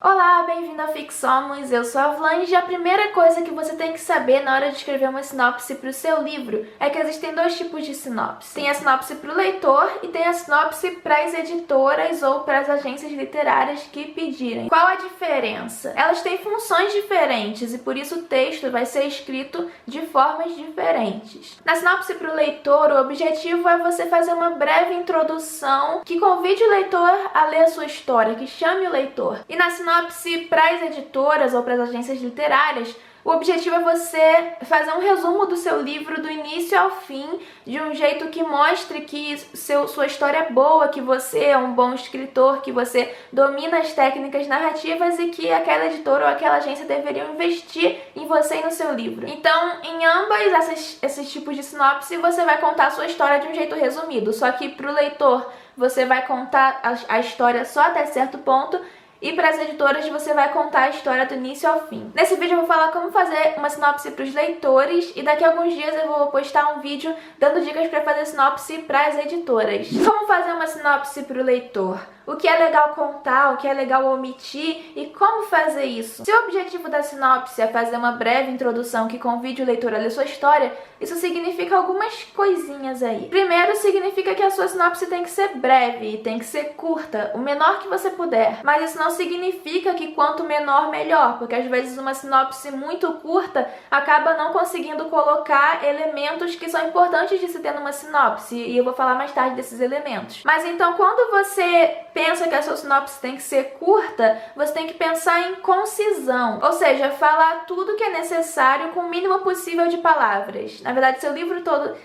Olá, bem-vindo ao Fixomos, eu sou a Vlange e a primeira coisa que você tem que saber na hora de escrever uma sinopse para o seu livro é que existem dois tipos de sinopse. Tem a sinopse para o leitor e tem a sinopse para as editoras ou para as agências literárias que pedirem. Qual a diferença? Elas têm funções diferentes e por isso o texto vai ser escrito de formas diferentes. Na sinopse para o leitor, o objetivo é você fazer uma breve introdução que convide o leitor a ler a sua história, que chame o leitor. E na sinopse para as editoras ou para as agências literárias, o objetivo é você fazer um resumo do seu livro do início ao fim, de um jeito que mostre que sua história é boa, que você é um bom escritor, que você domina as técnicas narrativas e que aquela editora ou aquela agência deveriam investir em você e no seu livro. Então, em ambas esses tipos de sinopse, você vai contar a sua história de um jeito resumido, só que para o leitor você vai contar a história só até certo ponto, e para as editoras você vai contar a história do início ao fim. Nesse vídeo eu vou falar como fazer uma sinopse para os leitores e daqui a alguns dias eu vou postar um vídeo dando dicas para fazer sinopse para as editoras. Como fazer uma sinopse para o leitor? O que é legal contar, o que é legal omitir e como fazer isso. Se o objetivo da sinopse é fazer uma breve introdução que convide o leitor a ler sua história, isso significa algumas coisinhas aí. Primeiro, significa que a sua sinopse tem que ser breve, tem que ser curta, o menor que você puder. Mas isso não significa que quanto menor, melhor, porque às vezes uma sinopse muito curta acaba não conseguindo colocar elementos que são importantes de se ter numa sinopse, e eu vou falar mais tarde desses elementos. Mas então, quando você pensa que a sua sinopse tem que ser curta, você tem que pensar em concisão, ou seja, falar tudo que é necessário com o mínimo possível de palavras. Na verdade, seu livro todo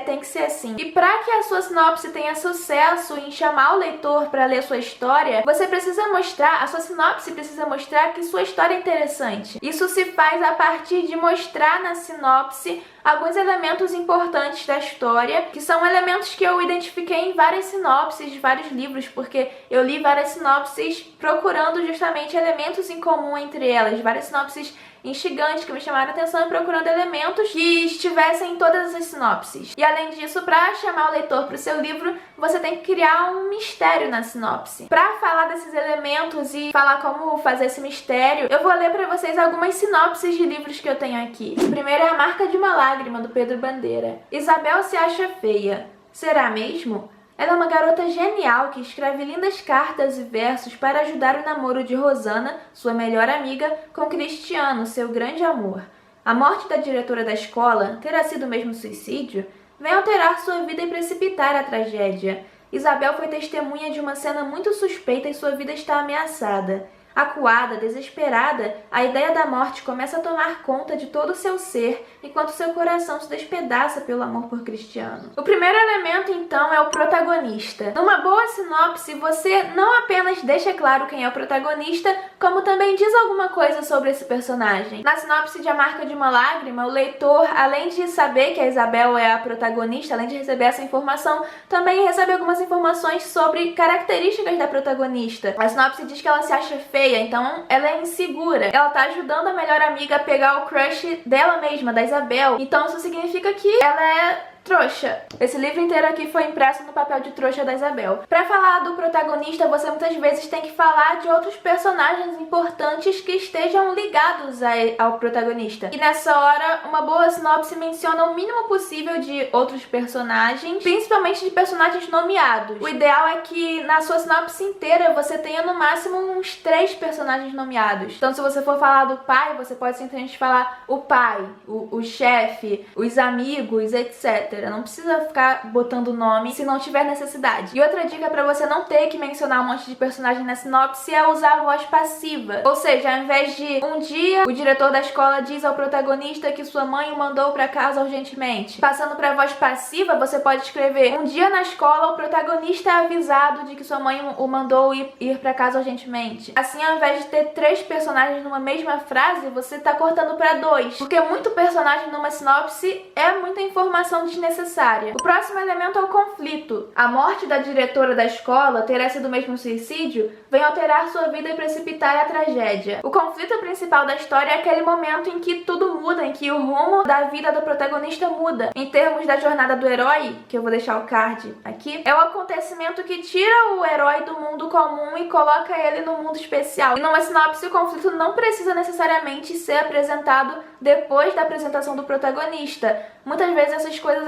tem que ser assim. E para que a sua sinopse tenha sucesso em chamar o leitor para ler sua história, você precisa mostrar, a sua sinopse precisa mostrar que sua história é interessante. Isso se faz a partir de mostrar na sinopse alguns elementos importantes da história, que são elementos que eu identifiquei em várias sinopses de vários livros, porque eu li várias sinopses procurando justamente elementos em comum entre elas, várias sinopses instigantes que me chamaram a atenção e procurando elementos que estivessem em todas as sinopses. E além disso, para chamar o leitor para o seu livro, você tem que criar um mistério na sinopse. Para falar desses elementos e falar como fazer esse mistério, eu vou ler para vocês algumas sinopses de livros que eu tenho aqui. O primeiro é A Marca de uma Lágrima, do Pedro Bandeira. Isabel se acha feia. Será mesmo? Ela é uma garota genial que escreve lindas cartas e versos para ajudar o namoro de Rosana, sua melhor amiga, com Cristiano, seu grande amor. A morte da diretora da escola, terá sido mesmo suicídio, vem alterar sua vida e precipitar a tragédia. Isabel foi testemunha de uma cena muito suspeita e sua vida está ameaçada. Acuada, desesperada, a ideia da morte começa a tomar conta de todo o seu ser, enquanto seu coração se despedaça pelo amor por Cristiano. O primeiro elemento, então, é o protagonista. Numa boa sinopse, você não apenas deixa claro quem é o protagonista, como também diz alguma coisa sobre esse personagem. Na sinopse de A Marca de uma Lágrima, o leitor, além de saber que a Isabel é a protagonista, além de receber essa informação, também recebe algumas informações sobre características da protagonista. A sinopse diz que ela se acha feia, então ela é insegura. Ela tá ajudando a melhor amiga a pegar o crush dela mesma, da Isabel. Então isso significa que ela é trouxa. Esse livro inteiro aqui foi impresso no papel de trouxa da Isabel. Pra falar do protagonista, você muitas vezes tem que falar de outros personagens importantes que estejam ligados ao protagonista. E nessa hora, uma boa sinopse menciona o mínimo possível de outros personagens, principalmente de personagens nomeados. O ideal é que na sua sinopse inteira você tenha no máximo uns 3 personagens nomeados. Então, se você for falar do pai, você pode simplesmente falar o pai, o chefe, os amigos, etc. Não precisa ficar botando nome se não tiver necessidade. E outra dica pra você não ter que mencionar um monte de personagem na sinopse é usar a voz passiva. Ou seja, ao invés de um dia o diretor da escola diz ao protagonista que sua mãe o mandou pra casa urgentemente. Passando pra voz passiva, você pode escrever: um dia na escola o protagonista é avisado de que sua mãe o mandou ir pra casa urgentemente. Assim, ao invés de ter 3 personagens numa mesma frase, você tá cortando pra 2. Porque muito personagem numa sinopse é muita informação desnecessária. desnecessária. O próximo elemento é o conflito. A morte da diretora da escola, terá sido mesmo suicídio, vem alterar sua vida e precipitar a tragédia. O conflito principal da história é aquele momento em que tudo muda, em que o rumo da vida do protagonista muda. Em termos da jornada do herói, que eu vou deixar o card aqui, é o acontecimento que tira o herói do mundo comum e coloca ele no mundo especial. E numa sinopse, o conflito não precisa necessariamente ser apresentado depois da apresentação do protagonista. Muitas vezes essas coisas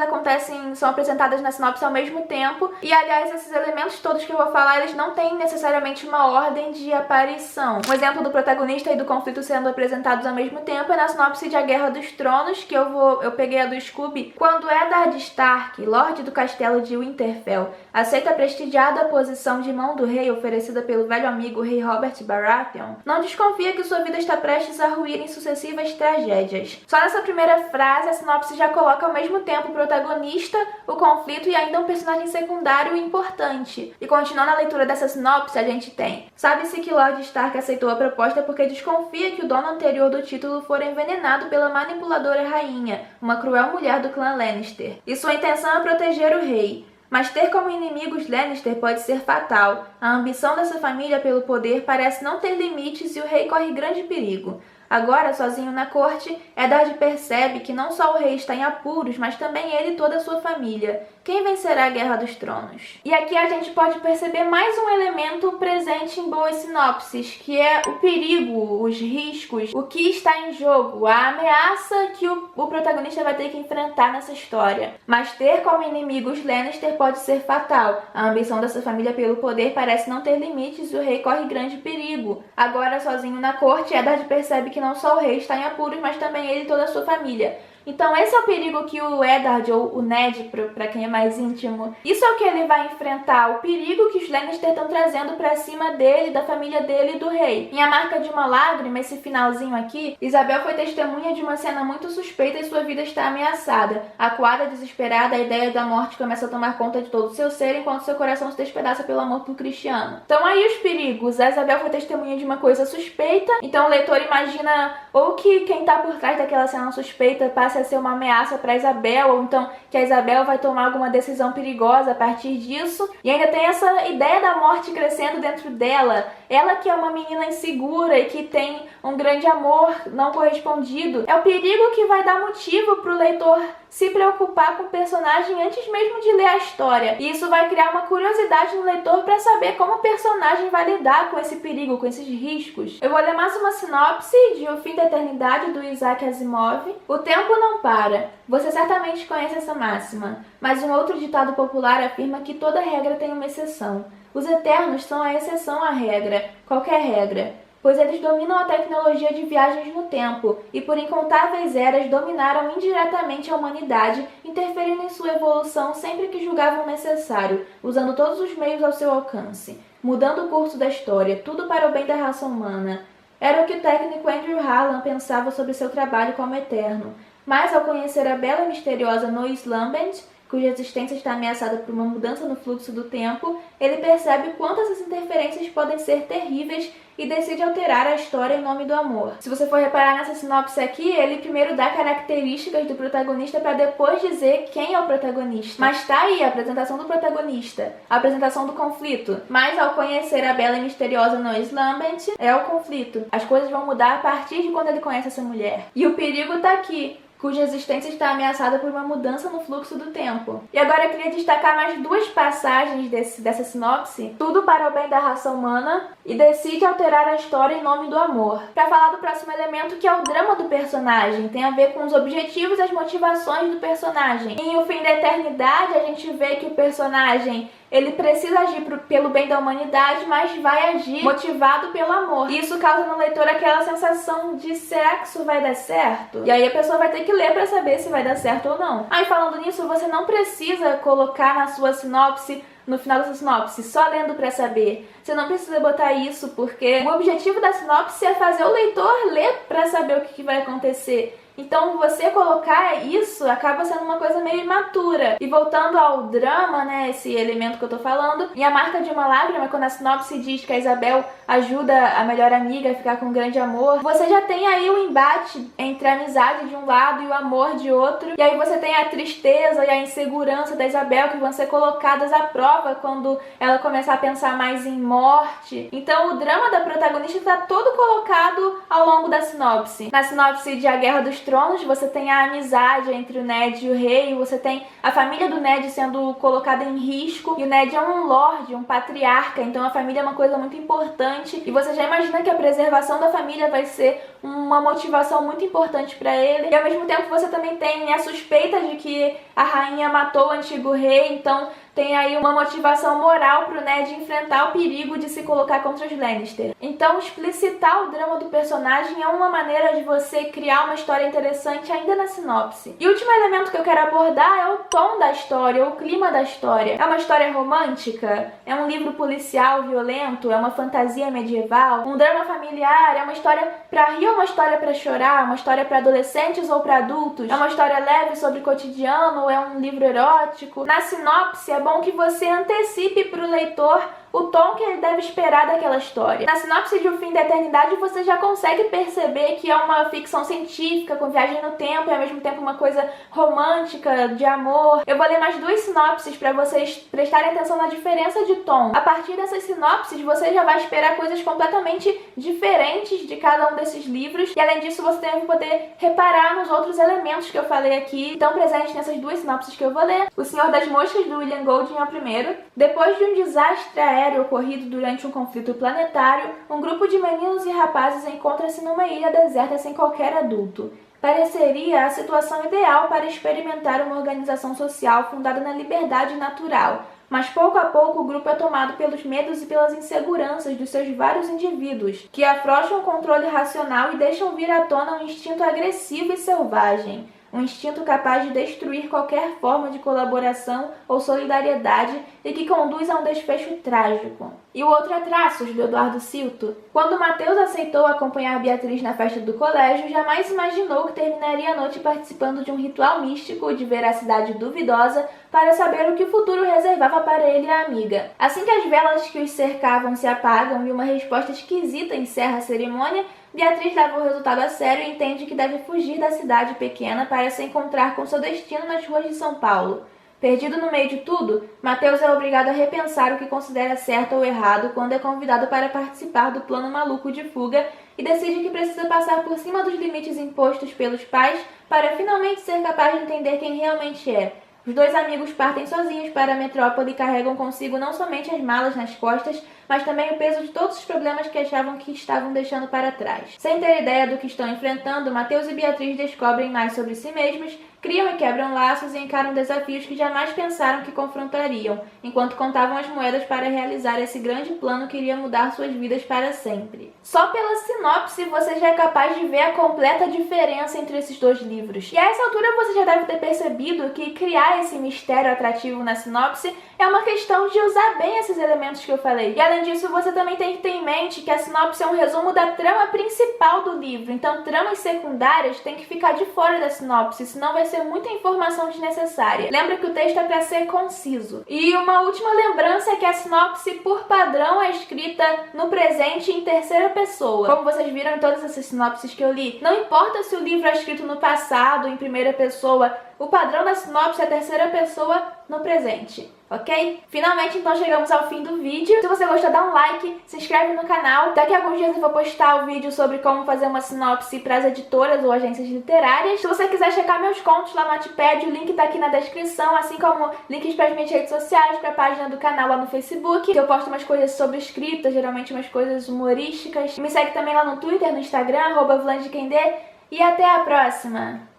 são apresentadas na sinopse ao mesmo tempo, e aliás, esses elementos todos que eu vou falar, eles não têm necessariamente uma ordem de aparição. Um exemplo do protagonista e do conflito sendo apresentados ao mesmo tempo é na sinopse de A Guerra dos Tronos, que eu peguei a do Scooby. Quando Eddard Stark, Lorde do Castelo de Winterfell, aceita a prestigiada posição de mão do rei oferecida pelo velho amigo rei Robert Baratheon, não desconfia que sua vida está prestes a ruir em sucessivas tragédias. Só nessa primeira frase, a sinopse já coloca ao mesmo tempo o protagonista, o conflito e ainda um personagem secundário importante. E continuando a leitura dessa sinopse, a gente tem: sabe-se que Lord Stark aceitou a proposta porque desconfia que o dono anterior do título fora envenenado pela manipuladora rainha, uma cruel mulher do clã Lannister, e sua intenção é proteger o rei. Mas ter como inimigos Lannister pode ser fatal. A ambição dessa família pelo poder parece não ter limites e o rei corre grande perigo. Agora, sozinho na corte, Eddard percebe que não só o rei está em apuros, mas também ele e toda a sua família. Quem vencerá a Guerra dos Tronos? E aqui a gente pode perceber mais um elemento presente em boas sinopses, que é o perigo, os riscos, o que está em jogo, a ameaça que o protagonista vai ter que enfrentar nessa história. Mas ter como inimigos Lannister pode ser fatal. A ambição dessa família pelo poder parece não ter limites e o rei corre grande perigo. Agora, sozinho na corte, Eddard percebe que não só o rei está em apuros, mas também ele e toda a sua família. Então esse é o perigo que o Eddard, ou o Ned, pra quem é mais íntimo, isso é o que ele vai enfrentar, o perigo que os Lannister estão trazendo pra cima dele, da família dele e do rei. Em A Marca de uma Lágrima, esse finalzinho aqui, Isabel foi testemunha de uma cena muito suspeita e sua vida está ameaçada. Acuada, desesperada, a ideia da morte começa a tomar conta de todo o seu ser, enquanto seu coração se despedaça pelo amor por Cristiano. Então aí os perigos, a Isabel foi testemunha de uma coisa suspeita, então o leitor imagina ou que quem tá por trás daquela cena suspeita passa a ser uma ameaça para Isabel, ou então que a Isabel vai tomar alguma decisão perigosa a partir disso. E ainda tem essa ideia da morte crescendo dentro dela. Ela que é uma menina insegura e que tem um grande amor não correspondido. É o perigo que vai dar motivo para o leitor se preocupar com o personagem antes mesmo de ler a história. E isso vai criar uma curiosidade no leitor para saber como o personagem vai lidar com esse perigo, com esses riscos. Eu vou ler mais uma sinopse de O Fim da Eternidade, do Isaac Asimov. O tempo não para. Você certamente conhece essa máxima, mas um outro ditado popular afirma que toda regra tem uma exceção. Os Eternos são a exceção à regra, qualquer regra, pois eles dominam a tecnologia de viagens no tempo e por incontáveis eras dominaram indiretamente a humanidade, interferindo em sua evolução sempre que julgavam necessário, usando todos os meios ao seu alcance, mudando o curso da história, tudo para o bem da raça humana. Era o que o técnico Andrew Harlan pensava sobre seu trabalho como Eterno, mas ao conhecer a bela e misteriosa Lois Lambent, cuja existência está ameaçada por uma mudança no fluxo do tempo, ele percebe quanto essas interferências podem ser terríveis e decide alterar a história em nome do amor. Se você for reparar nessa sinopse aqui, ele primeiro dá características do protagonista para depois dizer quem é o protagonista. Mas tá aí a apresentação do protagonista, a apresentação do conflito. Mas ao conhecer a bela e misteriosa Lois Lambent, é o conflito. As coisas vão mudar a partir de quando ele conhece essa mulher. E o perigo tá aqui, cuja existência está ameaçada por uma mudança no fluxo do tempo. E agora eu queria destacar mais duas passagens dessa sinopse. Tudo para o bem da raça humana e decide alterar a história em nome do amor. Para falar do próximo elemento, que é o drama do personagem. Tem a ver com os objetivos e as motivações do personagem. Em O Fim da Eternidade, a gente vê que o personagem ele precisa agir pelo bem da humanidade, mas vai agir motivado pelo amor. E isso causa no leitor aquela sensação de será que isso vai dar certo? E aí a pessoa vai ter que ler pra saber se vai dar certo ou não. Aí falando nisso, você não precisa colocar na sua sinopse, no final dessa sinopse, só lendo pra saber. Você não precisa botar isso, porque o objetivo da sinopse é fazer o leitor ler pra saber o que vai acontecer. Então você colocar isso acaba sendo uma coisa meio imatura. E voltando ao drama, né, esse elemento que eu tô falando, em A Marca de uma Lágrima, quando a sinopse diz que a Isabel ajuda a melhor amiga a ficar com um grande amor, você já tem aí o embate entre a amizade de um lado e o amor de outro, e aí você tem a tristeza e a insegurança da Isabel que vão ser colocadas à prova quando ela começar a pensar mais em morte. Então o drama da protagonista está todo colocado ao longo da sinopse. Na sinopse de A Guerra dos Tronos, você tem a amizade entre o Ned e o rei, você tem a família do Ned sendo colocada em risco, e o Ned é um lorde, um patriarca, então a família é uma coisa muito importante, e você já imagina que a preservação da família vai ser uma motivação muito importante para ele, e ao mesmo tempo você também tem a suspeita de que a rainha matou o antigo rei, então tem aí uma motivação moral pro Ned enfrentar o perigo de se colocar contra os Lannister. Então explicitar o drama do personagem é uma maneira de você criar uma história interessante ainda na sinopse. E o último elemento que eu quero abordar é o tom da história, o clima da história. É uma história romântica? É um livro policial violento? É uma fantasia medieval? Um drama familiar? É uma história pra rir ou uma história pra chorar? Uma história pra adolescentes ou pra adultos? É uma história leve sobre o cotidiano ou é um livro erótico? Na sinopse é bom que você antecipe pro leitor o tom que ele deve esperar daquela história. Na sinopse de O Fim da Eternidade você já consegue perceber que é uma ficção científica com viagem no tempo e ao mesmo tempo uma coisa romântica, de amor. Eu vou ler mais duas sinopses para vocês prestarem atenção na diferença de tom. A partir dessas sinopses você já vai esperar coisas completamente diferentes de cada um desses livros, e além disso você também vai poder reparar nos outros elementos que eu falei aqui, estão presentes nessas duas sinopses que eu vou ler. O Senhor das Moscas, do William Golding, é o primeiro. Depois de um desastre aéreo ocorrido durante um conflito planetário, um grupo de meninos e rapazes encontra-se numa ilha deserta sem qualquer adulto. Pareceria a situação ideal para experimentar uma organização social fundada na liberdade natural, mas pouco a pouco o grupo é tomado pelos medos e pelas inseguranças dos seus vários indivíduos, que afrouxam o controle racional e deixam vir à tona um instinto agressivo e selvagem. Um instinto capaz de destruir qualquer forma de colaboração ou solidariedade e que conduz a um desfecho trágico. E o outro é Traços, do Eduardo Silto. Quando Mateus aceitou acompanhar Beatriz na festa do colégio, jamais imaginou que terminaria a noite participando de um ritual místico de veracidade duvidosa para saber o que o futuro reservava para ele e a amiga. Assim que as velas que os cercavam se apagam e uma resposta esquisita encerra a cerimônia, Beatriz leva o resultado a sério e entende que deve fugir da cidade pequena para se encontrar com seu destino nas ruas de São Paulo. Perdido no meio de tudo, Mateus é obrigado a repensar o que considera certo ou errado quando é convidado para participar do plano maluco de fuga e decide que precisa passar por cima dos limites impostos pelos pais para finalmente ser capaz de entender quem realmente é. Os dois amigos partem sozinhos para a metrópole e carregam consigo não somente as malas nas costas, mas também o peso de todos os problemas que achavam que estavam deixando para trás. Sem ter ideia do que estão enfrentando, Mateus e Beatriz descobrem mais sobre si mesmos, criam e quebram laços e encaram desafios que jamais pensaram que confrontariam, enquanto contavam as moedas para realizar esse grande plano que iria mudar suas vidas para sempre. Só pela sinopse você já é capaz de ver a completa diferença entre esses dois livros. E a essa altura você já deve ter percebido que criar esse mistério atrativo na sinopse é uma questão de usar bem esses elementos que eu falei. E além disso, você também tem que ter em mente que a sinopse é um resumo da trama principal do livro, então tramas secundárias têm que ficar de fora da sinopse, senão vai ser muita informação desnecessária. Lembra que o texto é para ser conciso. E uma última lembrança é que a sinopse, por padrão, é escrita no presente em terceira pessoa. Como vocês viram em todas essas sinopses que eu li, não importa se o livro é escrito no passado, em primeira pessoa, o padrão da sinopse é terceira pessoa no presente, ok? Finalmente, então, chegamos ao fim do vídeo. Se você gostou, dá um like, se inscreve no canal. Daqui a alguns dias eu vou postar o vídeo sobre como fazer uma sinopse para as editoras ou agências literárias. Se você quiser checar meus contos lá no Wattpad, o link tá aqui na descrição, assim como links para as minhas redes sociais, para a página do canal lá no Facebook, que eu posto umas coisas sobre escrita, geralmente umas coisas humorísticas. Me segue também lá no Twitter, no Instagram, @vlandekendê, e até a próxima!